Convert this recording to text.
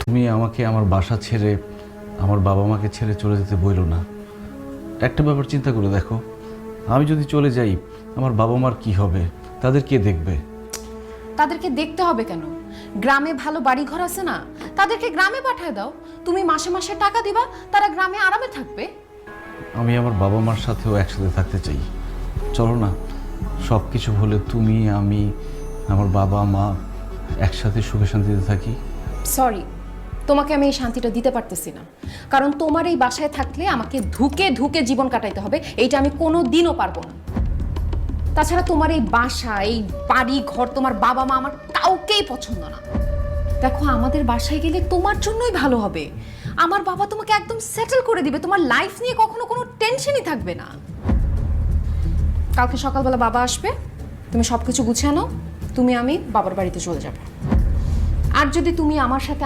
তুমি আমাকে আমার বাসা ছেড়ে আমার বাবা মাকে ছেড়ে চলে যেতে বইলো না। একটা ব্যাপার চিন্তা করে দেখো, আমি যদি চলে যাই আমার বাবা মার কি হবে, তাদের কে দেখবে? তাদেরকে দেখতে হবে কেন? গ্রামে ভালো বাড়িঘর আছে না, তাদেরকে গ্রামে পাঠিয়ে দাও। তুমি মাসে মাসে টাকা দিবা, তারা গ্রামে আরামে থাকবে। আমি আমার বাবা মার সাথেও একসাথে থাকতে চাই। চলো না, সব কিছু হলে তুমি, আমি, আমার বাবা মা একসাথে সুখে শান্তিতে থাকি। সরি, তোমাকে আমি এই শান্তিটা দিতে পারতেছি না, কারণ তোমার এই বাসায় থাকলে আমাকে ধুকে ধুকে জীবন কাটাইতে হবে, এইটা আমি কোনো দিনও পারবো না। তাছাড়া তোমার এই বাসা, এই বাড়ি ঘর, তোমার বাবা মা আমার কাউকেই পছন্দ না। দেখো, আমাদের বাসায় গেলে তোমার জন্যই ভালো হবে। আমার বাবা তোমাকে একদম সেটেল করে দিবে, তোমার লাইফ নিয়ে কখনো কোনো টেনশনই থাকবে না। কালকে সকালবেলা বাবা আসবে, তুমি সবকিছু গুছিয়ে নাও, তুমি আমি বাবার বাড়িতে চলে যাবো। আর যদি তুমি আমার সাথে